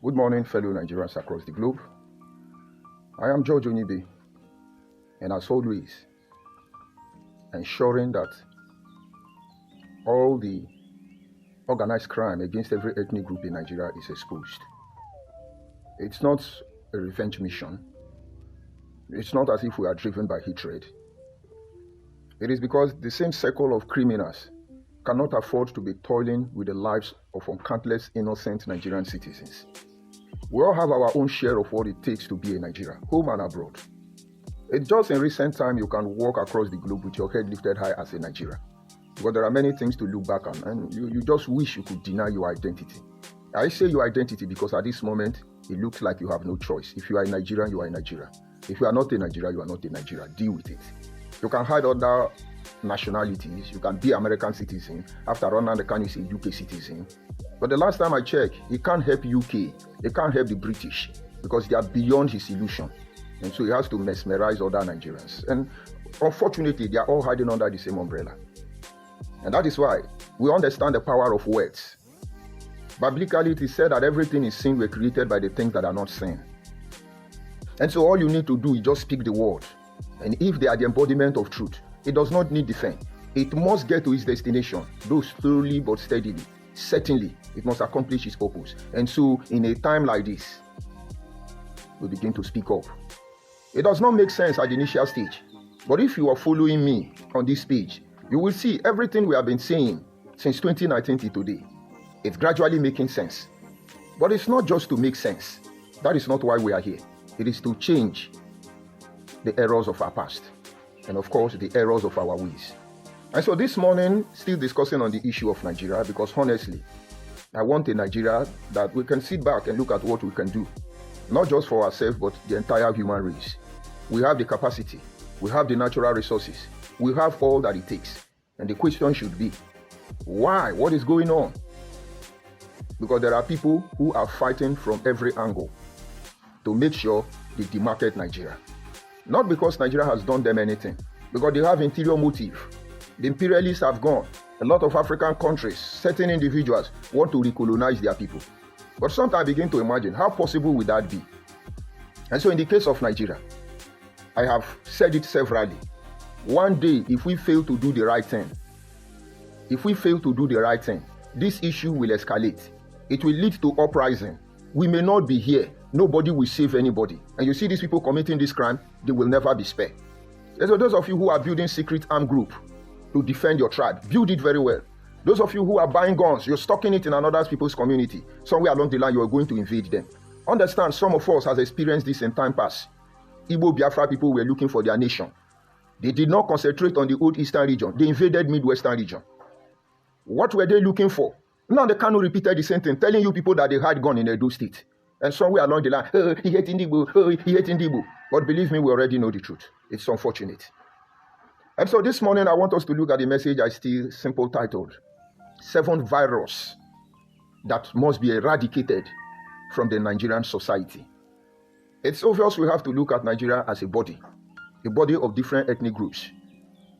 Good morning, fellow Nigerians across the globe. I am George Onibe, and as always, ensuring that all the organized crime against every ethnic group in Nigeria is exposed. It's not a revenge mission. It's not as if we are driven by hatred. It is because the same circle of criminals cannot afford to be toiling with the lives of countless innocent Nigerian citizens. We all have our own share of what it takes to be a Nigerian, home and abroad. It's just in recent time you can walk across the globe with your head lifted high as a Nigerian. Because there are many things to look back on, and you just wish you could deny your identity. I say your identity because at this moment, it looks like you have no choice. If you are a Nigerian, you are a Nigerian. If you are not a Nigerian, you are not a Nigerian. Deal with it. You can hide other nationalities. You can be American citizen. After all, now can you say UK citizen? But the last time I checked, he can't help UK. He can't help the British because they are beyond his illusion. And so he has to mesmerize other Nigerians. And unfortunately, they are all hiding under the same umbrella. And that is why we understand the power of words. Biblically, it is said that everything is seen were created by the things that are not seen. And so all you need to do is just speak the word. And if they are the embodiment of truth, it does not need defense. It must get to its destination, though slowly but steadily. Certainly, it must accomplish its purpose. And so, in a time like this, we begin to speak up. It does not make sense at the initial stage. But if you are following me on this page, you will see everything we have been saying since 2019 to today. It's gradually making sense. But it's not just to make sense. That is not why we are here. It is to change the errors of our past. And of course, the errors of our ways. And so this morning, still discussing on the issue of Nigeria, because honestly, I want a Nigeria that we can sit back and look at what we can do. Not just for ourselves, but the entire human race. We have the capacity. We have the natural resources. We have all that it takes. And the question should be, why? What is going on? Because there are people who are fighting from every angle to make sure they demarket Nigeria. Not because Nigeria has done them anything, because they have interior motive. The imperialists have gone. A lot of African countries, certain individuals want to recolonize their people. But sometimes I begin to imagine, how possible would that be? And so in the case of Nigeria, I have said it severally. One day, if we fail to do the right thing, this issue will escalate. It will lead to uprising. We may not be here. Nobody will save anybody. And you see these people committing this crime, they will never be spared. And so those of you who are building secret armed group to defend your tribe, build it very well. Those of you who are buying guns, you're stocking it in another people's community. Somewhere along the line, you are going to invade them. Understand, some of us has experienced this in time past. Igbo Biafra people were looking for their nation. They did not concentrate on the old eastern region. They invaded midwestern region. What were they looking for? Now the Kanu repeated the same thing, telling you people that they had gun in Edo State. And somewhere along the line, he hate Indigo. But believe me, we already know the truth. It's unfortunate. And so this morning, I want us to look at the message I still simple titled, 7 Virus that must be eradicated from the Nigerian society. It's obvious we have to look at Nigeria as a body of different ethnic groups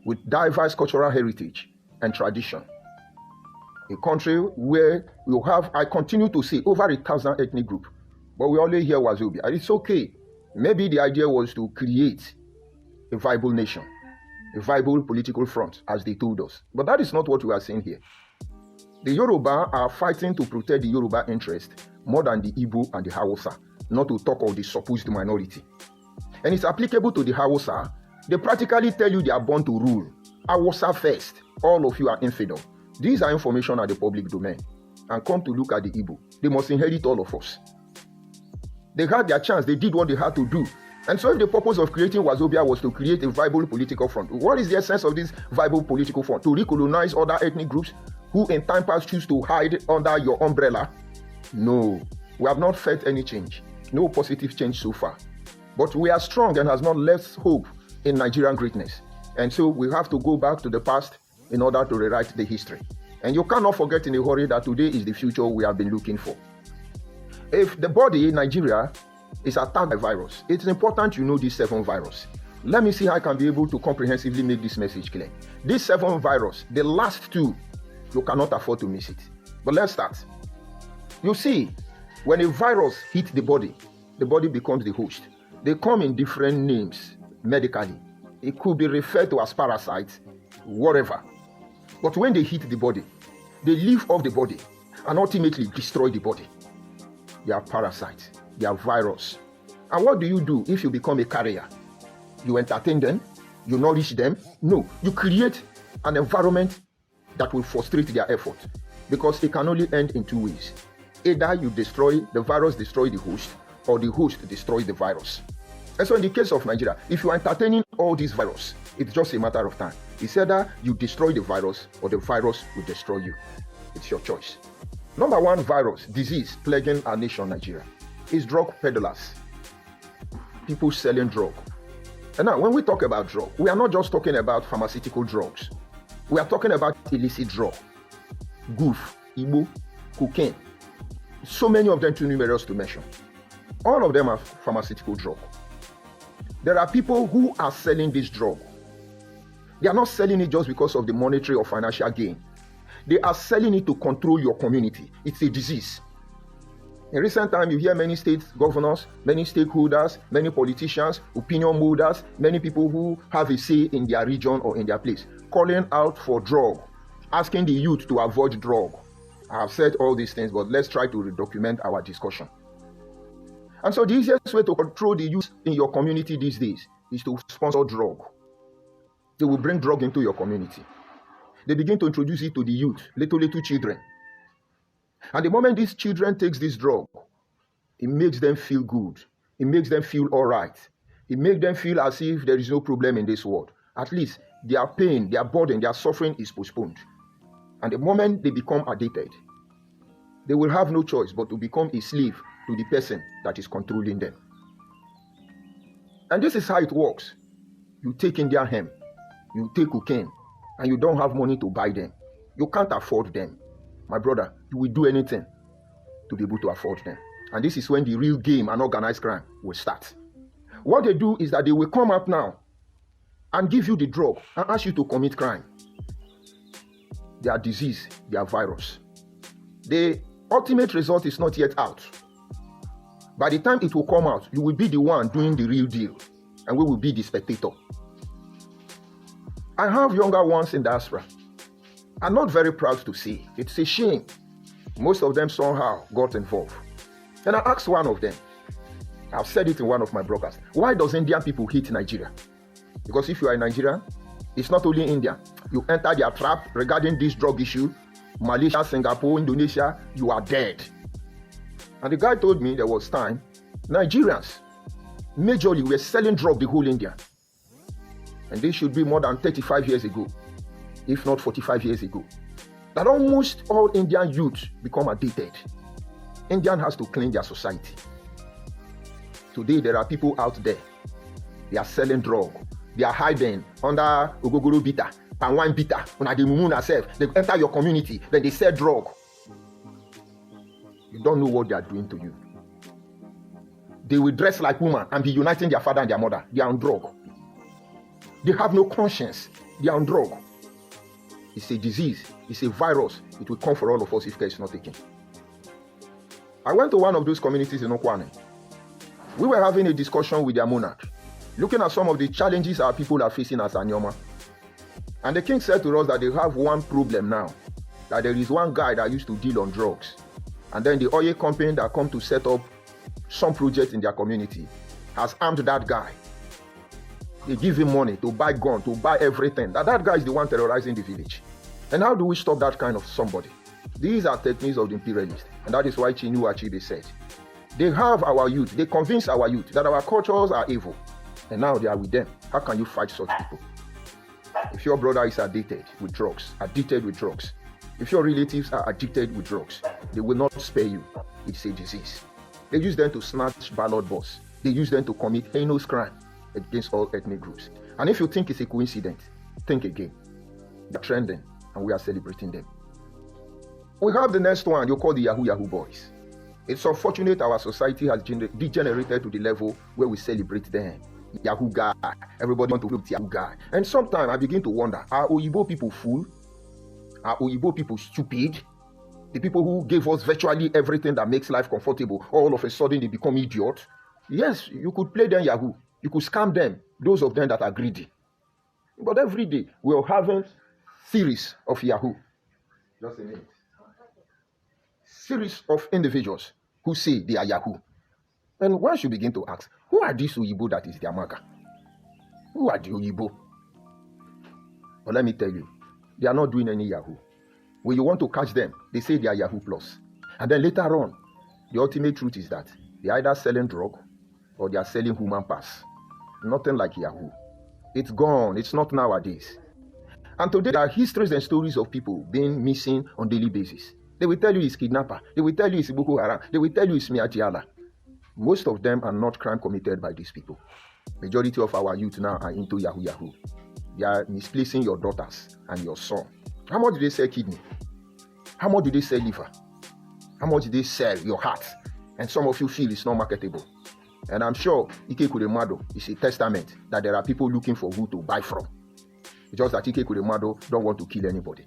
with diverse cultural heritage and tradition. A country where we have, I continue to say, over 1,000 ethnic groups. But we only hear Wazobia. And it's okay. Maybe the idea was to create a viable nation, a viable political front, as they told us. But that is not what we are saying here. The Yoruba are fighting to protect the Yoruba interest more than the Igbo and the Hausa, not to talk of the supposed minority. And it's applicable to the Hausa. They practically tell you they are born to rule. Hausa first. All of you are infidel. These are information at the public domain. And come to look at the Igbo. They must inherit all of us. They had their chance. They did what they had to do. And so if the purpose of creating Wazobia was to create a viable political front, what is the essence of this viable political front? To recolonize other ethnic groups who in time past choose to hide under your umbrella? No. We have not felt any change. No positive change so far. But we are strong and has not left hope in Nigerian greatness. And so we have to go back to the past in order to rewrite the history. And you cannot forget in a hurry that today is the future we have been looking for. If the body in Nigeria is attacked by virus, it's important you know these 7 viruses. Let me see how I can be able to comprehensively make this message clear. These 7 viruses, the last 2, you cannot afford to miss it. But let's start. You see, When a virus hits the body becomes the host. They come in different names medically. It could be referred to as parasites, whatever. But when they hit the body, they live off the body and ultimately destroy the body. They are parasites. They are virus. And what do you do if you become a carrier? You entertain them? You nourish them? No. You create an environment that will frustrate their effort, because it can only end in two ways. Either you destroy the virus, destroy the host, or the host destroys the virus. And so in the case of Nigeria, if you are entertaining all these virus, it's just a matter of time. It's either you destroy the virus or the virus will destroy you. It's your choice. Number one virus, disease plaguing our nation, Nigeria, is drug peddlers. People selling drug. And now when we talk about drug, we are not just talking about pharmaceutical drugs. We are talking about illicit drug. Goof, Igbo, cocaine. So many of them too numerous to mention. All of them are pharmaceutical drug. There are people who are selling this drug. They are not selling it just because of the monetary or financial gain. They are selling it to control your community. It's a disease. In recent time, you hear many state governors, many stakeholders, many politicians, opinion holders, many people who have a say in their region or in their place, calling out for drug, asking the youth to avoid drug. I have said all these things, but let's try to document our discussion. And so the easiest way to control the youth in your community these days is to sponsor drug. They will bring drug into your community. They begin to introduce it to the youth, little children. And the moment these children takes this drug, it makes them feel good. It makes them feel all right. It makes them feel as if there is no problem in this world. At least their pain, their burden, their suffering is postponed. And the moment they become addicted, they will have no choice but to become a slave to the person that is controlling them. And this is how it works. You take Indian hemp, you take cocaine, and you don't have money to buy them. You can't afford them. My brother, you will do anything to be able to afford them. And this is when the real game and organized crime will start. What they do is that they will come up now and give you the drug and ask you to commit crime. They are disease, they are virus. The ultimate result is not yet out. By the time it will come out, you will be the one doing the real deal, and we will be the spectator. I have younger ones in diaspora. I'm not very proud to say. It's a shame. Most of them somehow got involved. And I asked one of them, I've said it in one of my broadcasts, why does Indian people hate Nigeria? Because if you are in Nigeria, it's not only India. You enter their trap regarding this drug issue, Malaysia, Singapore, Indonesia, you are dead. And the guy told me there was time, Nigerians, majorly were selling drug the whole India. And this should be more than 35 years ago, if not 45 years ago. That almost all Indian youth become addicted. India has to clean their society. Today there are people out there, they are selling drug. They are hiding under Ogogoro Bita, Pan Wine Bita, when they move themselves, they enter your community, then they sell drug. You don't know what they are doing to you. They will dress like women and be uniting their father and their mother. They are on drug. They have no conscience. They are on drug. It's a disease. It's a virus. It will come for all of us if care is not taken. I went to one of those communities in Okwane. We were having a discussion with their monarch, looking at some of the challenges our people are facing as Anyoma. And the king said to us that they have one problem now, that there is one guy that used to deal on drugs. And then the oil company that come to set up some project in their community has armed that guy. They give him money to buy gun, to buy everything. That guy is the one terrorizing the village. And how do we stop that kind of somebody? These are techniques of the imperialists. And that is why Chinua Achebe said, they have our youth, they convince our youth that our cultures are evil. And now they are with them. How can you fight such people? If your brother is addicted with drugs, if your relatives are addicted with drugs, they will not spare you. It's a disease. They use them to snatch ballot box. They use them to commit heinous crime against all ethnic groups. And if you think it's a coincidence, think again. They're trending and we are celebrating them. We have the next one you call the Yahoo boys. It's unfortunate our society has degenerated to the level where we celebrate them. Yahoo guy. Everybody wants to look Yahoo guy. And sometimes I begin to wonder, are Oyibo people fool? Are Oyibo people stupid? The people who gave us virtually everything that makes life comfortable, all of a sudden they become idiots. Yes, you could play them Yahoo. You could scam them, those of them that are greedy. But every day, we're having series of Yahoo. Just a minute. Series of individuals who say they are Yahoo. And one should begin to ask, who are these Oyibo that is their maga? Who are the Oyibo? But let me tell you, they are not doing any Yahoo. When you want to catch them, they say they are Yahoo Plus. And then later on, the ultimate truth is that they are either selling drug or they are selling human pass. Nothing like Yahoo. It's gone. It's not nowadays. And today, there are histories and stories of people being missing on daily basis. They will tell you it's kidnapper. They will tell you it's Boko Haram. They will tell you it's Miatiala. Most of them are not crime committed by these people. Majority of our youth now are into Yahoo. They are misplacing your daughters and your son. How much do they sell kidney? How much do they sell liver? How much do they sell your heart? And some of you feel it's not marketable. And I'm sure Ike Kuremado is a testament that there are people looking for who to buy from. It's just that Ike Kuremado don't want to kill anybody.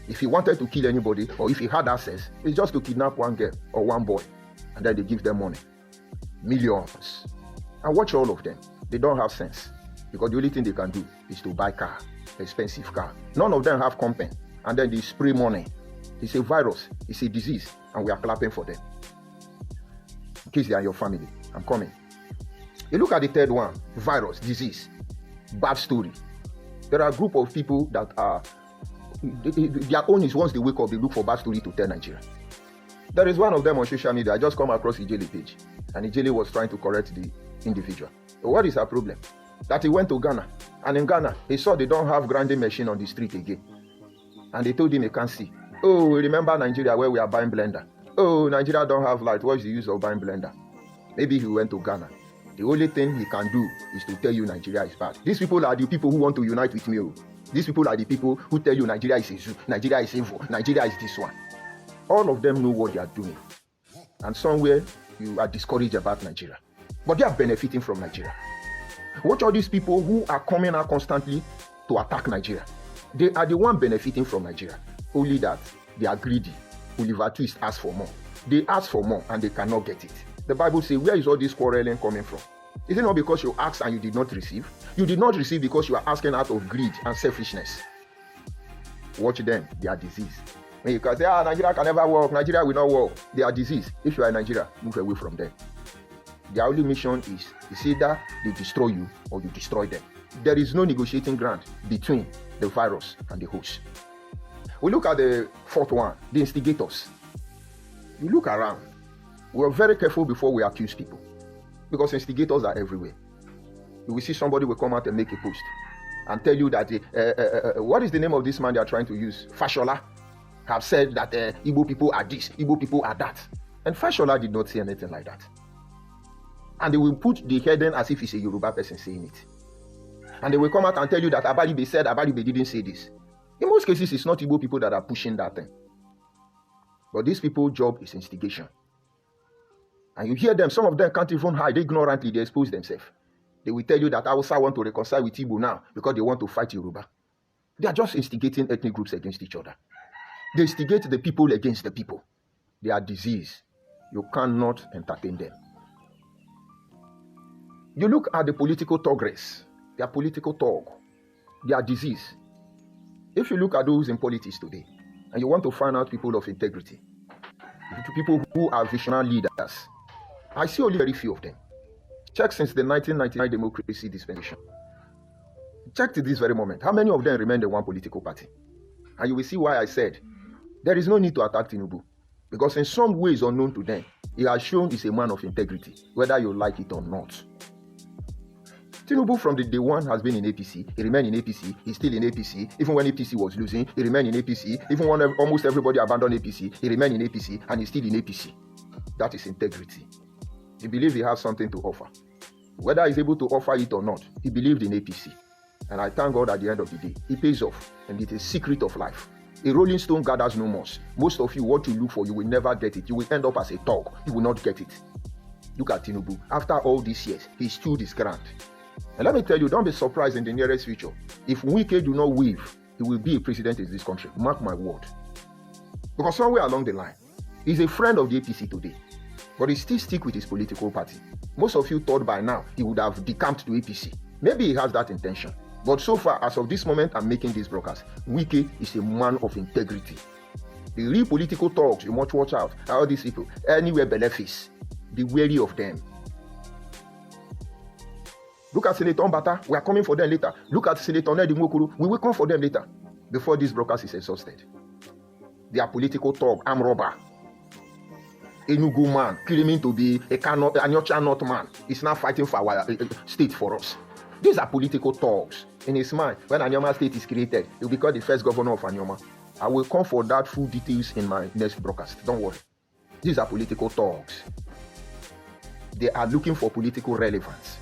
If he wanted to kill anybody, or if he had access, it's just to kidnap one girl or one boy. And then they give them money. Millions. And watch all of them. They don't have sense. Because the only thing they can do is to buy car. Expensive car. None of them have company. And then they spray money. It's a virus. It's a disease. And we are clapping for them. In case they are your family. I'm coming. You look at the third one. Virus, disease. Bad story. There are a group of people that are... Their own is once they wake up, they look for bad story to tell Nigeria. There is one of them on social media. I just come across Ijele page. And Ijele was trying to correct the individual. But what is her problem? That he went to Ghana. And in Ghana, he saw they don't have grinding machine on the street again. And they told him he can't see. Oh, remember Nigeria where we are buying blender. Oh, Nigeria don't have light. What's the use of buying blender? Maybe he went to Ghana. The only thing he can do is to tell you Nigeria is bad. These people are the people who want to unite with me. These people are the people who tell you Nigeria is a zoo, Nigeria is evil, Nigeria is this one. All of them know what they are doing. And somewhere you are discouraged about Nigeria. But they are benefiting from Nigeria. Watch all these people who are coming out constantly to attack Nigeria. They are the one benefiting from Nigeria. Only that they are greedy. Oliver Twist asks for more. They ask for more and they cannot get it. The Bible says, where is all this quarreling coming from? Is it not because you asked and you did not receive? You did not receive because you are asking out of greed and selfishness. Watch them. They are diseased. When you can say, Nigeria can never work, Nigeria will not work. They are diseased. If you are in Nigeria, move away from them. Their only mission is either they destroy you or you destroy them. There is no negotiating ground between the virus and the host. We look at the fourth one, the instigators. You look around. We are very careful before we accuse people. Because instigators are everywhere. You will see somebody will come out and make a post and tell you that, what is the name of this man they are trying to use? Fashola have said that Igbo people are this, Igbo people are that. And Fashola did not say anything like that. And they will put the heading as if it's a Yoruba person saying it. And they will come out and tell you that Abaribe said Abaribe didn't say this. In most cases, it's not Igbo people that are pushing that thing. But these people's job is instigation. And you hear them, some of them can't even hide. Ignorantly, they expose themselves. They will tell you that Hausa want to reconcile with Igbo now because they want to fight Yoruba. They are just instigating ethnic groups against each other. They instigate the people against the people. They are disease. You cannot entertain them. You look at the political togres. They are political talk. They are disease. If you look at those in politics today, and you want to find out people of integrity, people who are visionary leaders, I see only very few of them. Check since the 1999 democracy dispensation. Check to this very moment. How many of them remain in one political party? And you will see why I said there is no need to attack Tinubu. Because in some ways unknown to them, he has shown he's a man of integrity, whether you like it or not. Tinubu from the day one has been in APC. He remained in APC. He's still in APC. Even when APC was losing, he remained in APC. Even when almost everybody abandoned APC, he remained in APC and he's still in APC. That is integrity. He believes he has something to offer. Whether he's able to offer it or not, he believed in APC. And I thank God at the end of the day, it pays off. And it is a secret of life. A rolling stone gathers no moss. Most of you, what you look for, you will never get it. You will end up as a dog. You will not get it. Look at Tinubu. After all these years, he stood his ground. And let me tell you, don't be surprised in the nearest future. If Wike do not weave, he will be a president in this country. Mark my word. Because somewhere along the line, he's a friend of the APC today, but he still stick with his political party. Most of you thought by now he would have decamped to APC. Maybe he has that intention. But so far, as of this moment, I'm making this broadcast, Wike is a man of integrity. The real political talks, you must watch out. All these people, anywhere benefice, be wary of them. Look at Senator Mbata, we are coming for them later. Look at Senator Nedi Nwokuru, we will come for them later. Before this broadcast is exhausted. Their political talk, arm robber. Enugu man, claiming to be a Anyocha North man, is now fighting for our state for us. These are political talks. In his mind, when Anyoma state is created, he will become the first governor of Anyoma. I will come for that full details in my next broadcast. Don't worry. These are political talks. They are looking for political relevance.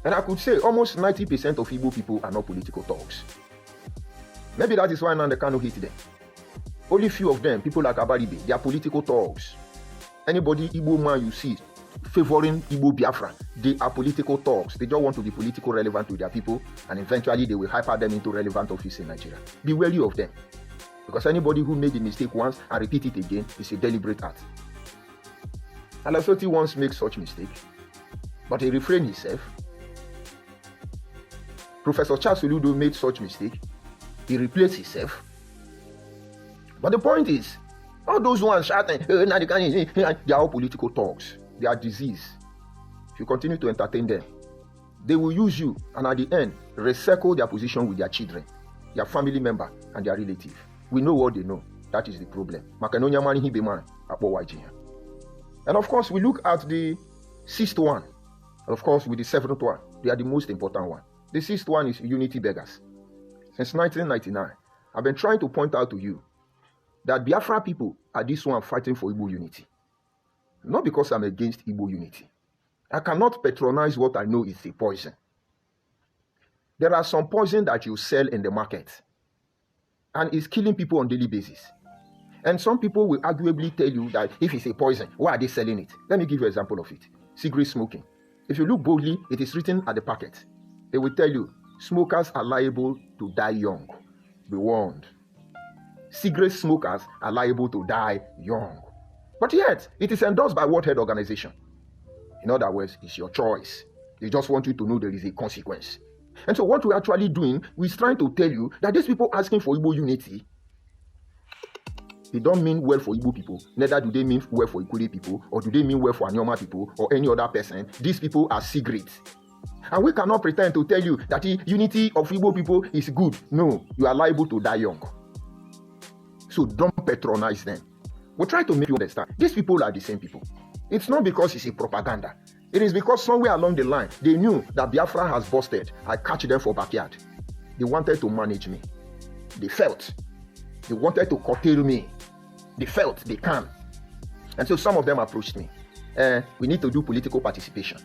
And I could say almost 90% of Igbo people are not political talks. Maybe that is why Nnamdi Kanu hit them. Only few of them, people like Abaribe, they are political talks. Anybody Igbo man you see favoring Igbo Biafra, they are political talks. They just want to be political relevant to their people, and eventually they will hyper them into relevant office in Nigeria. Be wary of them. Because anybody who made the mistake once and repeat it again is a deliberate act. Alasoti once makes such mistake, but he refrained himself. Professor Charles Soludo made such mistake. He replaced himself. But the point is, all those ones shouting, they are all political talks. They are disease. If you continue to entertain them, they will use you and at the end, recycle their position with their children, their family member, and their relative. We know what they know. That is the problem. And of course, we look at the sixth one. And of course, with the seventh one, they are the most important one. The sixth one is unity beggars. Since 1999, I've been trying to point out to you that Biafra people are this one fighting for Igbo unity. Not because I'm against Igbo unity. I cannot patronize what I know is a poison. There are some poison that you sell in the market, and it's killing people on a daily basis. And some people will arguably tell you that if it's a poison, why are they selling it? Let me give you an example of it. Cigarette smoking. If you look boldly, it is written at the packet. They will tell you, smokers are liable to die young. Be warned. Cigarette smokers are liable to die young. But yet, it is endorsed by World Health Organization. In other words, it's your choice. They just want you to know there is a consequence. And so what we're actually doing, we're trying to tell you that these people asking for Igbo unity, they don't mean well for Igbo people. Neither do they mean well for Ikuri people, or do they mean well for Anyoma people, or any other person. These people are cigarettes. And we cannot pretend to tell you that the unity of Igbo people is good. No, you are liable to die young. So don't patronize them. We'll try to make you understand. These people are the same people. It's not because it's a propaganda. It is because somewhere along the line, they knew that Biafra has busted. I catch them for backyard. They wanted to manage me. They felt. They wanted to curtail me. They felt they can. And so some of them approached me. We need to do political participation.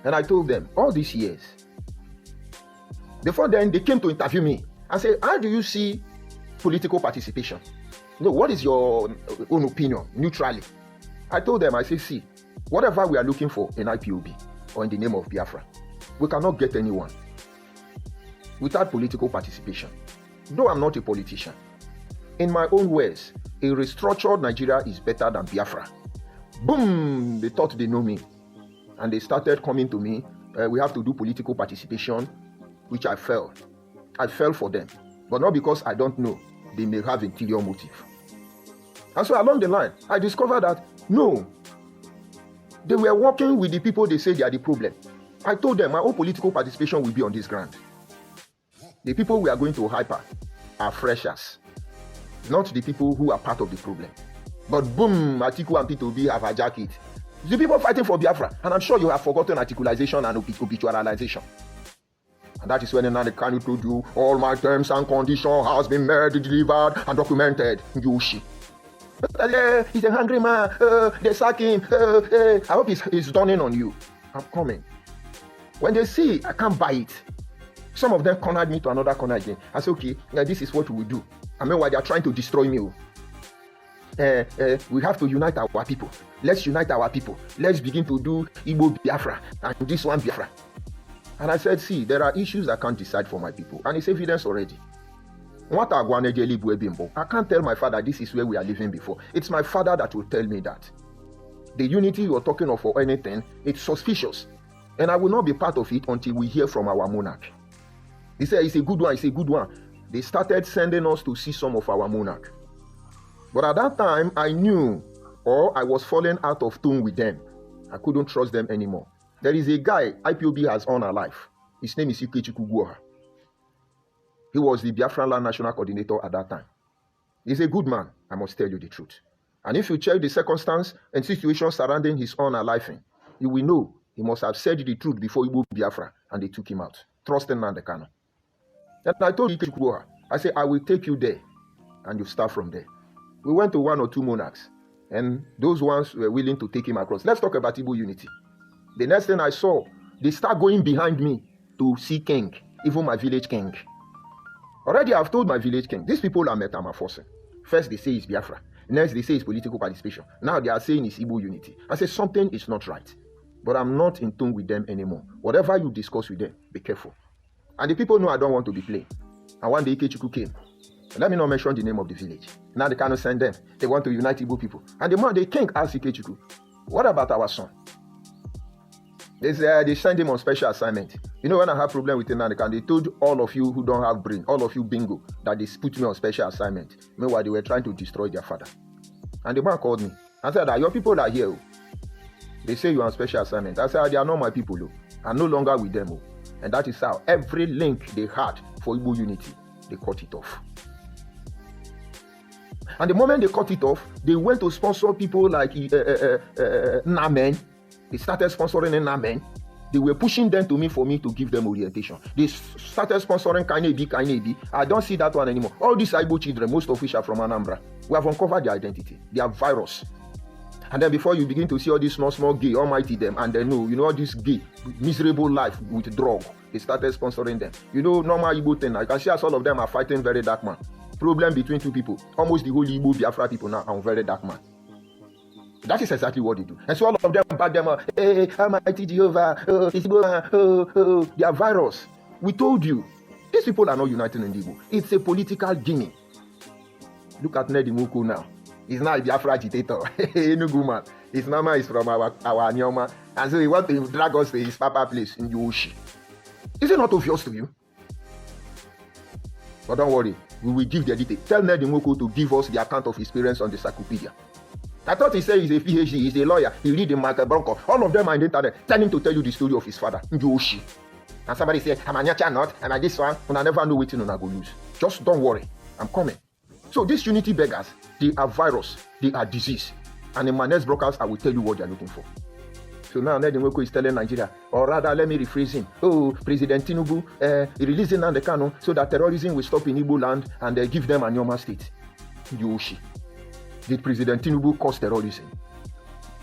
And I told them, all these years, before then, they came to interview me and said, how do you see political participation? No, what is your own opinion, neutrally? I told them, I said, see, whatever we are looking for in IPOB or in the name of Biafra, we cannot get anyone without political participation. Though I'm not a politician, in my own words, a restructured Nigeria is better than Biafra. Boom! They thought they know me. And they started coming to me. We have to do political participation, which I fell. I fell for them. But not because I don't know. They may have interior motive. And so along the line, I discovered that, no, they were working with the people they say they are the problem. I told them my own political participation will be on this ground. The people we are going to hyper are freshers, not the people who are part of the problem. But boom, Atiku and P2B have hijacked it. The people fighting for Biafra, and I'm sure you have forgotten articulation and obitualization. And that is when Nnamdi Kanu told you, all my terms and conditions has been made, delivered, and documented. Yoshi. He's a hungry man. They sack him. I hope it's dawning on you. I'm coming. When they see I can't buy it, some of them cornered me to another corner again. I said, okay, this is what we will do. I mean, why they are trying to destroy me. We have to unite our people. Let's unite our people. Let's begin to do Igbo Biafra and this one Biafra. And I said, see, there are issues I can't decide for my people. And it's evidence already. I can't tell my father this is where we are living before. It's my father that will tell me that. The unity you're talking of or anything, it's suspicious. And I will not be part of it until we hear from our monarch. He said, it's a good one, it's a good one. They started sending us to see some of our monarch. But at that time, I knew, or I was falling out of tune with them. I couldn't trust them anymore. There is a guy IPOB has on our life. His name is Ikechukwu Guoha. He was the Biafran Land National Coordinator at that time. He's a good man, I must tell you the truth. And if you check the circumstance and situation surrounding his own life, you will know he must have said the truth before he moved Biafra, and they took him out. Trusting Nnamdi Kanu. And I told Ikechukwu Guoha, I said, I will take you there, and you start from there. We went to 1 or 2 monarchs, and those ones were willing to take him across. Let's talk about Igbo unity. The next thing I saw, they start going behind me to see king, even my village king. Already I've told my village king, these people are metamorphosing. First they say it's Biafra. Next they say it's political participation. Now they are saying it's Igbo unity. I say something is not right. But I'm not in tune with them anymore. Whatever you discuss with them, be careful. And the people know I don't want to be playing. And one day Ikechukwu came. Let me not mention the name of the village. Now they cannot send them. They want to unite Igbo people. And the king asked Ikechukwu, what about our son? They send him on special assignment. You know when I have problem with Nnamdi Kanu, they told all of you who don't have brain, all of you bingo, that they put me on special assignment. Meanwhile, they were trying to destroy their father. And the man called me and said that your people are here. They say you are on special assignment. I said, they are not my people. I'm no longer with them. And that is how every link they had for Igbo unity, they cut it off. And the moment they cut it off, they went to sponsor people like Namen. They started sponsoring Namen. They were pushing them to me for me to give them orientation. They started sponsoring Kainebi. I don't see that one anymore. All these Igbo children, most of which are from Anambra, we have uncovered their identity. They are virus. And then before you begin to see all these small gay, almighty them, and then know, all this gay, miserable life with drug, they started sponsoring them. Normal Igbo thing, I can see as all of them are fighting very dark man. Problem between two people. Almost the whole Igbo Biafra people now are very dark man. That is exactly what they do. And so all of them back them up. Hey, Almighty Jehovah, they are virus. We told you, these people are not uniting in Igbo. It's a political gimmick. Look at Nedi Muku now. He's now a Biafra agitator. Enugu man. His mama is from our Nyoma. And so he wants to drag us to his papa place in Yoshi. Is it not obvious to you? But don't worry, we will give the detail. Tell Nedi Muku to give us the account of his parents on the encyclopedia. I thought he said he's a PhD, he's a lawyer, he read in Michael Bronco. All of them are in the internet telling him to tell you the story of his father, Yoshi. And somebody said, I'm a Nyacha not, am I this one? And I never know which one I go lose. Just don't worry, I'm coming. So these unity beggars, they are virus, they are disease. And in my next broadcast, I will tell you what they're looking for. So now Nedi Nwoko is telling Nigeria, or rather, let me rephrase him. President Tinubu, releasing Nnamdi Kanu so that terrorism will stop in Igbo land and give them a Nyoma state. Yoshi. Did President Tinubu cause terrorism?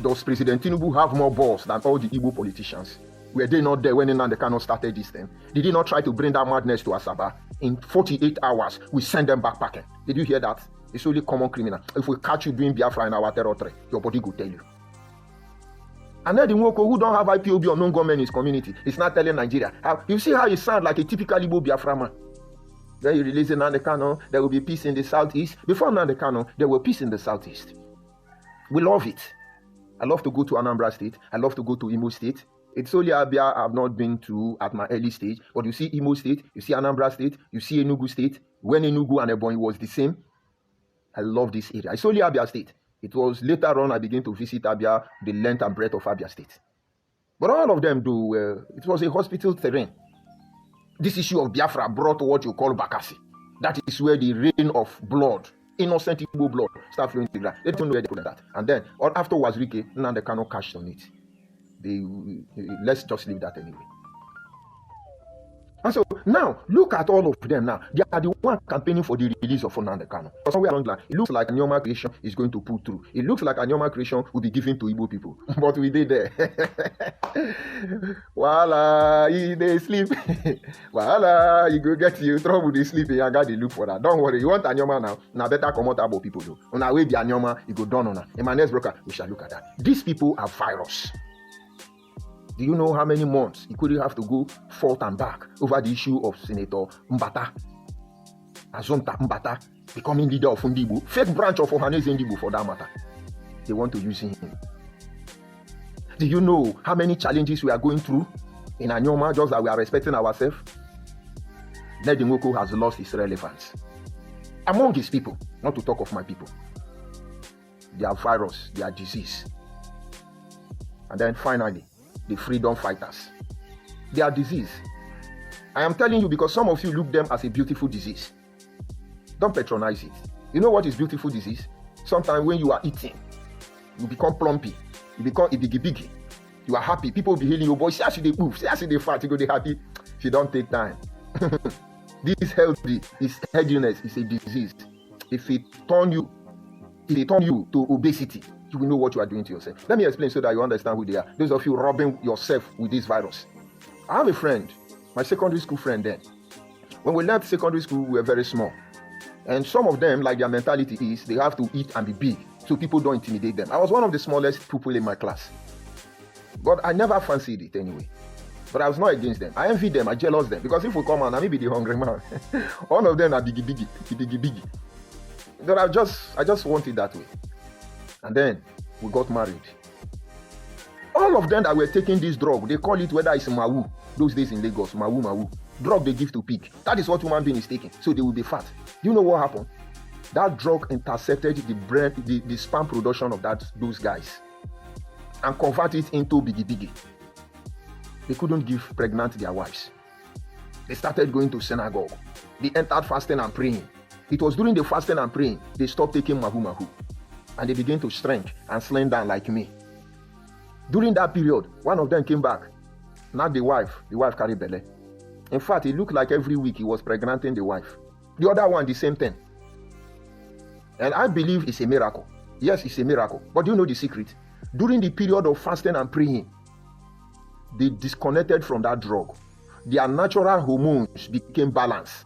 Does President Tinubu have more balls than all the Igbo politicians? Were they not there when Nnamdi Kanu started this thing? Did he not try to bring that madness to Asaba? In 48 hours, we send them backpacking. Did you hear that? It's only common criminal. If we catch you doing Biafra in our territory, your body will tell you. And then the Nwoko who don't have IPOB or non-government in his community, is not telling Nigeria. You see how he sounds like a typical Igbo Biafra man. Then you release Nnamdi Kanu, there will be peace in the southeast. Before Nnamdi Kanu, there was peace in the southeast. We love it. I love to go to Anambra State. I love to go to Imo State. It's only Abia I've not been to at my early stage. But you see Imo State, you see Anambra State, you see Enugu State. When Enugu and Ebonyi was the same, I love this area. It's only Abia State. It was later on I began to visit Abia, the length and breadth of Abia State. But all of them do, it was a hospital terrain. This issue of Biafra brought what you call Bakassi. That is where the rain of blood, innocent Igbo blood, start flowing to the ground. They don't know where they put that. And then, after Wazirike, Nnamdi Kanu cashed on it. Let's just leave that anyway. And so now, look at all of them now. They are the one campaigning for the release of Nnamdi Kanu. Somewhere along the line, it looks like a Nyoma creation is going to pull through. It looks like a Nyoma creation will be given to Igbo people. But we did there. Voila, they sleep. Voila, you go get you trouble with sleeping and got the look for that. Don't worry, you want a Nyoma now? Now better come out about people though. On our way be a Nyoma, you go down on her. In my next broker, we shall look at that. These people are virus. Do you know how many months he couldn't have to go forth and back over the issue of Senator Mbata? Azonta Mbata becoming leader of Ndibo, fake branch of Ohaneze Ndibo for that matter. They want to use him. Do you know how many challenges we are going through in Anyoma just that we are respecting ourselves? Nedimoko has lost his relevance among his people, not to talk of my people. Their virus, their disease. And then finally, the freedom fighters. Their disease. I am telling you because some of you look them as a beautiful disease. Don't patronize it. You know what is beautiful disease? Sometimes when you are eating, you become plumpy. You become a biggie. You are happy. People will be healing you. Boy, see how they move. See how they fat. You go, they happy. If you don't take time. This healthiness is a disease. If it turn you to obesity, you will know what you are doing to yourself. Let me explain so that you understand who they are. Those of you robbing yourself with this virus. I have a friend, my secondary school friend then. When we left secondary school, we were very small. And some of them, like their mentality is, they have to eat and be big, so people don't intimidate them. I was one of the smallest people in my class. But I never fancied it anyway. But I was not against them. I envied them, I jealous them. Because if we come out, I may be the hungry man. All of them are biggie. But I just want it that way. And then we got married. All of them that were taking this drug, they call it whether it's Mawu. Those days in Lagos, Mawu. Drug they give to pig. That is what human being is taking. So they will be fat. Do you know what happened? That drug intercepted the sperm production of those guys and converted it into biggie. They couldn't give pregnant their wives. They started going to synagogue. They entered fasting and praying. It was during the fasting and praying they stopped taking mahu. And they began to shrink and slim down like me. During that period, one of them came back. Not the wife carried belly. In fact, it looked like every week he was pregnanting the wife. The other one, the same thing. And I believe it's a miracle. Yes, it's a miracle. But do you know the secret? During the period of fasting and praying, they disconnected from that drug. Their natural hormones became balanced.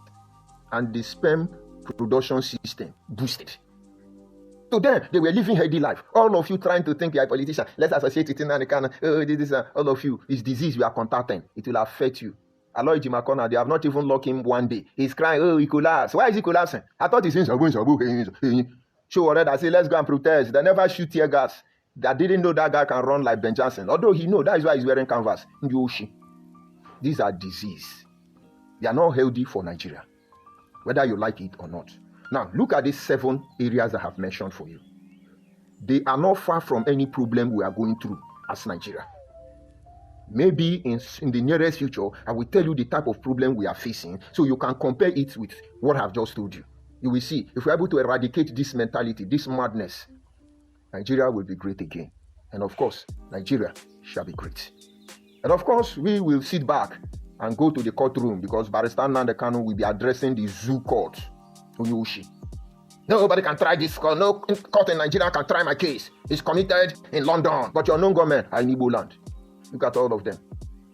And the sperm production system boosted. So then, they were living healthy life. All of you trying to think you are a politician. Let's associate it in the kind of, all of you, it's disease we are contacting. It will affect you. Aloy Jimakona, they have not even locked him one day. He's crying, he collapsed. Why is he collapsing? I thought he's in Shabu. Show already, I say, let's go and protest. They never shoot tear gas. They didn't know that guy can run like Ben Johnson. Although he know, that is why he's wearing canvas. These are disease. They are not healthy for Nigeria, whether you like it or not. Now, look at these 7 areas I have mentioned for you. They are not far from any problem we are going through as Nigeria. Maybe in the nearest future, I will tell you the type of problem we are facing so you can compare it with what I've just told you. You will see, if we're able to eradicate this mentality, this madness, Nigeria will be great again. And of course, Nigeria shall be great. And of course, we will sit back and go to the courtroom because Barrister Nnamdi Kanu will be addressing the zoo court. Nobody can try this court. No court in Nigeria can try my case. It's committed in London. But your non-government are in Igbo land. Look at all of them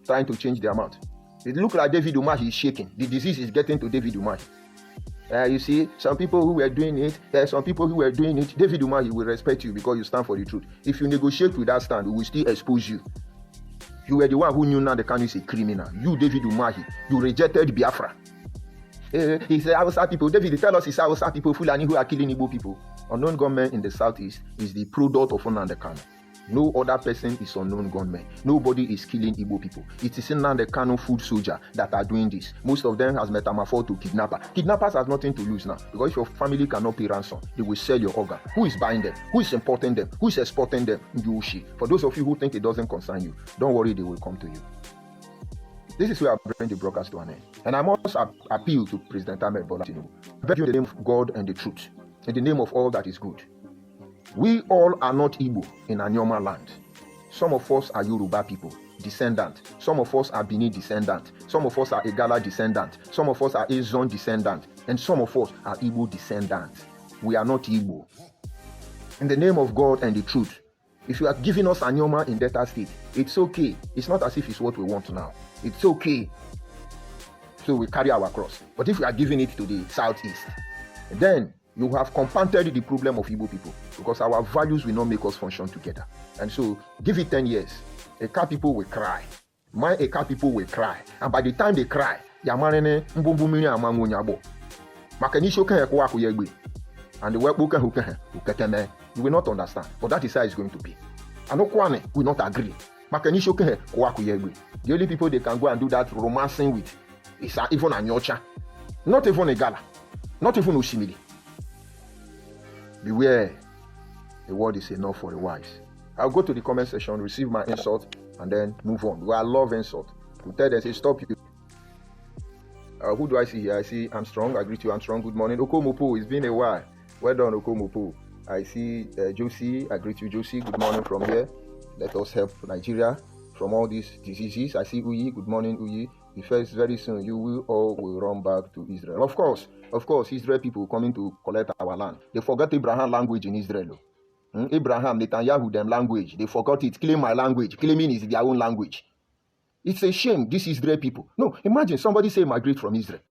trying to change their mouth. It looks like David Umahi is shaking. The disease is getting to David Umahi. You see, some people who were doing it, David Umahi will respect you because you stand for the truth. If you negotiate with that stand, we will still expose you. You were the one who knew Nnamdi Kanu is a criminal. You, David Umahi, you rejected Biafra. He said, Hausa people, David, tell us it's Hausa people, Fulani who are killing Igbo people. Unknown gunmen in the southeast is the product of Nnamdi Kanu. No other person is unknown gunmen. Nobody is killing Igbo people. It is Nnamdi Kanu food soldier that are doing this. Most of them has metamorphosed to kidnapper. Kidnappers have nothing to lose now because if your family cannot pay ransom, they will sell your organ. Who is buying them? Who is importing them? Who is exporting them? For those of you who think it doesn't concern you, don't worry, they will come to you. This is where I bring the broadcast to an end. And I must appeal to President Ahmed Bola Tinubu. I beg you in the name of God and the truth, in the name of all that is good. We all are not Igbo in Anyoma land. Some of us are Yoruba people, descendant. Some of us are Benin descendant. Some of us are Igala descendant. Some of us are Ezon descendant. And some of us are Igbo descendant. We are not Igbo. In the name of God and the truth, if you are giving us Anyoma in Delta State, it's okay. It's not as if it's what we want now. It's okay. So we carry our cross. But if we are giving it to the southeast, then you have compounded the problem of Igbo people because our values will not make us function together. And so give it 10 years. Eka people will cry. My Eka people will cry. And by the time they cry, And the work you will not understand. But that is how it's going to be. And Okwane will not agree. The only people they can go and do that romancing with is even a Nyocha. Not even a Gala. Not even Ushimili. Beware. The word is enough for the wise. I'll go to the comment section, receive my insult, and then move on. I love insult. To tell them, say, stop you. Who do I see here? I see Armstrong. I greet you, Armstrong. Good morning. Okomopo, it's been a while. Well done, Okomopo. I see Josie. I greet you, Josie. Good morning from here. Let us help Nigeria from all these diseases. I see Uyi. Good morning, Uyi. Because very soon you will run back to Israel. Of course, Israel people coming to collect our land. They forgot Abraham language in Israel. Abraham, Netanyahu, them language. They forgot it. Claim my language. Claiming is their own language. It's a shame. This Israel people. No, imagine somebody say migrate from Israel.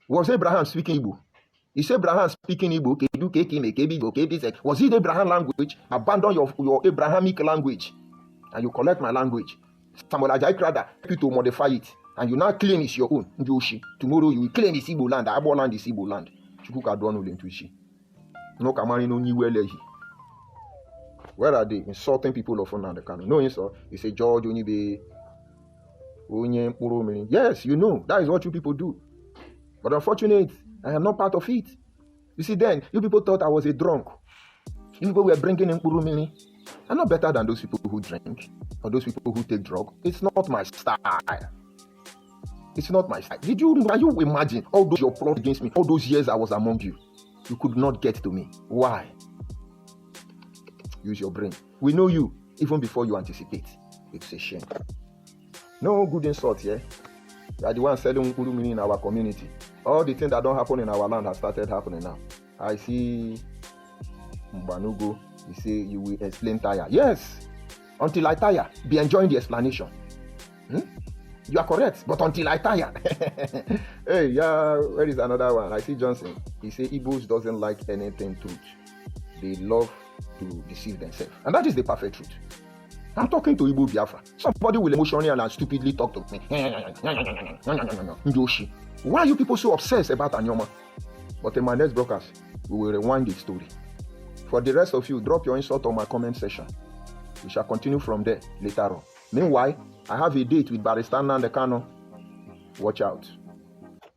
Was Abraham speaking Igbo? Is Abraham speaking Igbo? Was it Abraham language? Abandon your Abrahamic language. And you collect my language. Samuel Ajayi Crowther, you to modify it. And you now claim it's your own. Tomorrow you will claim it's Igbo land. Abo land is Igbo land. Where are they? Insulting people of Nnamdi. No insult. You say George Onibe. Yes, you know. That is what you people do. But unfortunately, I am not part of it. You see, then, you people thought I was a drunk. You people were bringing in Kurumini. I'm not better than those people who drink or those people who take drugs. It's not my style. It's not my style. Can you imagine all those your plot against me, all those years I was among you? You could not get to me. Why? Use your brain. We know you even before you anticipate. It's a shame. No good insult, yeah? You are the one selling Kurumini in our community. All the things that don't happen in our land have started happening now. I see Mbanugo. You say you will explain tire. Yes. Until I tire, be enjoying the explanation. You are correct, but until I tire. Hey, yeah, where is another one? I see Johnson. He say Igbos doesn't like anything truth. They love to deceive themselves. And that is the perfect truth. I'm talking to Igbo Biafra. Somebody will emotionally and stupidly talk to me. Ndoshi. Why are you people so obsessed about Anyoma? But in my next broadcast, we will rewind the story. For the rest of you, drop your insult on my comment section. We shall continue from there later on. Meanwhile, I have a date with Barrister Nnamdi Kanu. Watch out.